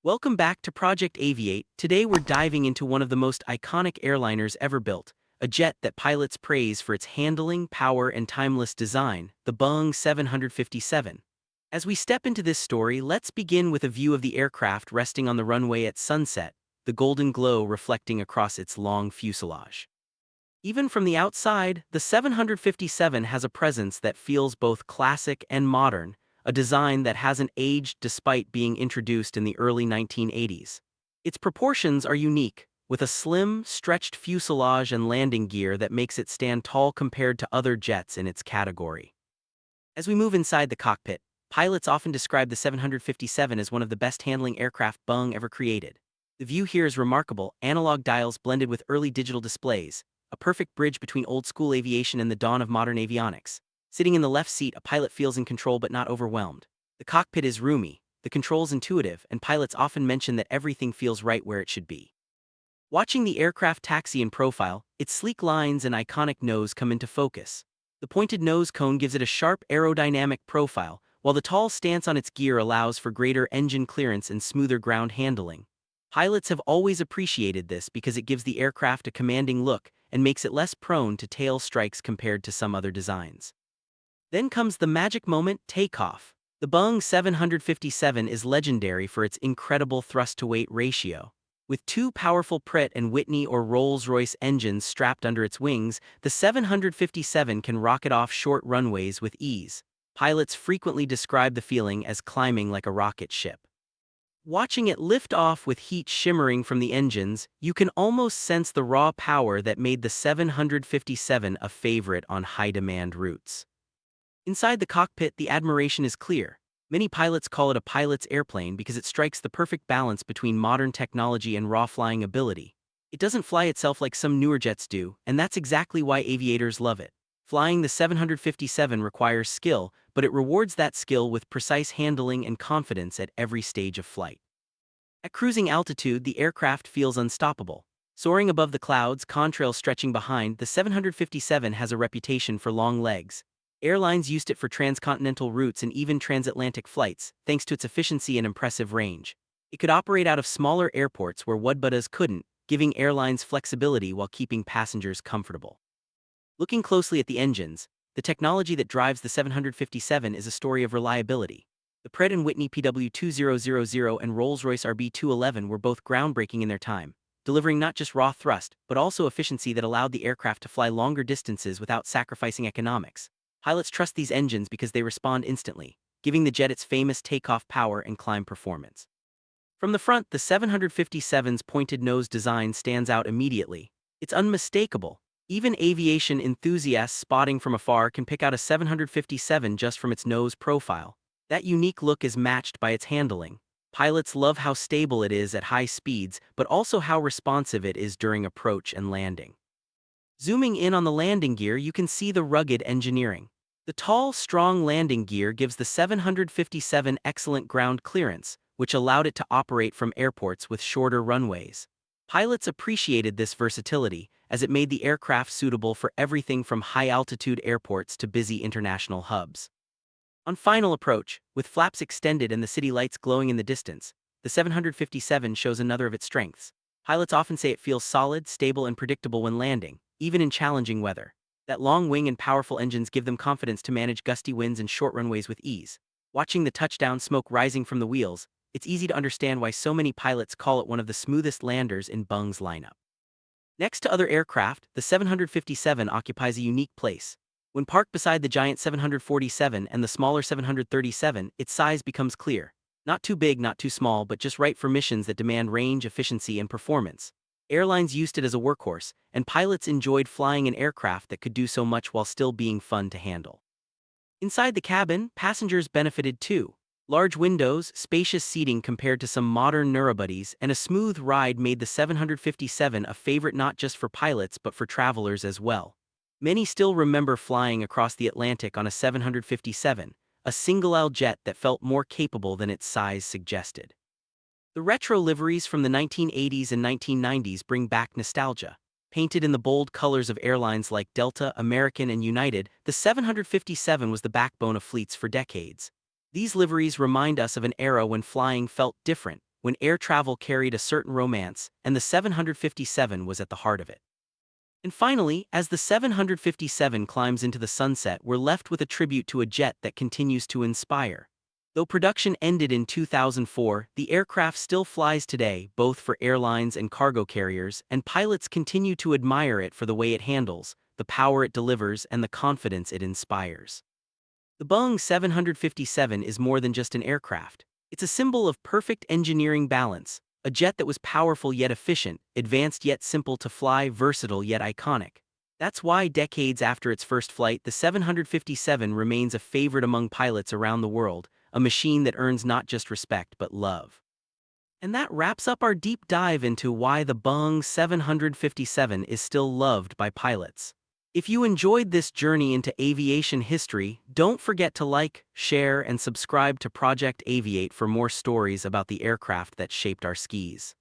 Welcome back to Project Aviate. Today we're diving into one of the most iconic airliners ever built, a jet that pilots praise for its handling, power, and timeless design, the Boeing 757. As we step into this story, let's begin with a view of the aircraft resting on the runway at sunset, the golden glow reflecting across its long fuselage. Even from the outside, the 757 has a presence that feels both classic and modern, a design that hasn't aged despite being introduced in the early 1980s. Its proportions are unique, with a slim, stretched fuselage and landing gear that makes it stand tall compared to other jets in its category. As we move inside the cockpit, pilots often describe the 757 as one of the best handling aircraft Boeing ever created. The view here is remarkable, analog dials blended with early digital displays, a perfect bridge between old-school aviation and the dawn of modern avionics. Sitting in the left seat, a pilot feels in control but not overwhelmed. The cockpit is roomy, the controls intuitive, and pilots often mention that everything feels right where it should be. Watching the aircraft taxi in profile, its sleek lines and iconic nose come into focus. The pointed nose cone gives it a sharp aerodynamic profile, while the tall stance on its gear allows for greater engine clearance and smoother ground handling. Pilots have always appreciated this because it gives the aircraft a commanding look and makes it less prone to tail strikes compared to some other designs. Then comes the magic moment, takeoff. The Boeing 757 is legendary for its incredible thrust-to-weight ratio. With two powerful Pratt& and Whitney or Rolls-Royce engines strapped under its wings, the 757 can rocket off short runways with ease. Pilots frequently describe the feeling as climbing like a rocket ship. Watching it lift off with heat shimmering from the engines, you can almost sense the raw power that made the 757 a favorite on high-demand routes. Inside the cockpit, the admiration is clear. Many pilots call it a pilot's airplane because it strikes the perfect balance between modern technology and raw flying ability. It doesn't fly itself like some newer jets do, and that's exactly why aviators love it. Flying the 757 requires skill, but it rewards that skill with precise handling and confidence at every stage of flight. At cruising altitude, the aircraft feels unstoppable. Soaring above the clouds, contrails stretching behind, the 757 has a reputation for long legs. Airlines used it for transcontinental routes and even transatlantic flights, thanks to its efficiency and impressive range. It could operate out of smaller airports where Wudbutas couldn't, giving airlines flexibility while keeping passengers comfortable. Looking closely at the engines, the technology that drives the 757 is a story of reliability. The Pratt & Whitney PW2000 and Rolls-Royce RB211 were both groundbreaking in their time, delivering not just raw thrust, but also efficiency that allowed the aircraft to fly longer distances without sacrificing economics. Pilots trust these engines because they respond instantly, giving the jet its famous takeoff power and climb performance. From the front, the 757's pointed nose design stands out immediately. It's unmistakable. Even aviation enthusiasts spotting from afar can pick out a 757 just from its nose profile. That unique look is matched by its handling. Pilots love how stable it is at high speeds, but also how responsive it is during approach and landing. Zooming in on the landing gear, you can see the rugged engineering. The tall, strong landing gear gives the 757 excellent ground clearance, which allowed it to operate from airports with shorter runways. Pilots appreciated this versatility, as it made the aircraft suitable for everything from high-altitude airports to busy international hubs. On final approach, with flaps extended and the city lights glowing in the distance, the 757 shows another of its strengths. Pilots often say it feels solid, stable, and predictable when landing, even in challenging weather. That long wing and powerful engines give them confidence to manage gusty winds and short runways with ease. Watching the touchdown smoke rising from the wheels, it's easy to understand why so many pilots call it one of the smoothest landers in Boeing's lineup. Next to other aircraft, the 757 occupies a unique place. When parked beside the giant 747 and the smaller 737, its size becomes clear. Not too big, not too small, but just right for missions that demand range, efficiency, and performance. Airlines used it as a workhorse, and pilots enjoyed flying an aircraft that could do so much while still being fun to handle. Inside the cabin, passengers benefited too. Large windows, spacious seating compared to some modern narrowbodies, and a smooth ride made the 757 a favorite not just for pilots but for travelers as well. Many still remember flying across the Atlantic on a 757, a single-aisle jet that felt more capable than its size suggested. The retro liveries from the 1980s and 1990s bring back nostalgia. Painted in the bold colors of airlines like Delta, American, and United, the 757 was the backbone of fleets for decades. These liveries remind us of an era when flying felt different, when air travel carried a certain romance, and the 757 was at the heart of it. And finally, as the 757 climbs into the sunset, we're left with a tribute to a jet that continues to inspire. Though production ended in 2004, the aircraft still flies today, both for airlines and cargo carriers, and pilots continue to admire it for the way it handles, the power it delivers, and the confidence it inspires. The Boeing 757 is more than just an aircraft. It's a symbol of perfect engineering balance, a jet that was powerful yet efficient, advanced yet simple to fly, versatile yet iconic. That's why decades after its first flight, the 757 remains a favorite among pilots around the world, a machine that earns not just respect but love. And that wraps up our deep dive into why the Boeing 757 is still loved by pilots. If you enjoyed this journey into aviation history, don't forget to like, share, and subscribe to Project Aviate for more stories about the aircraft that shaped our skies.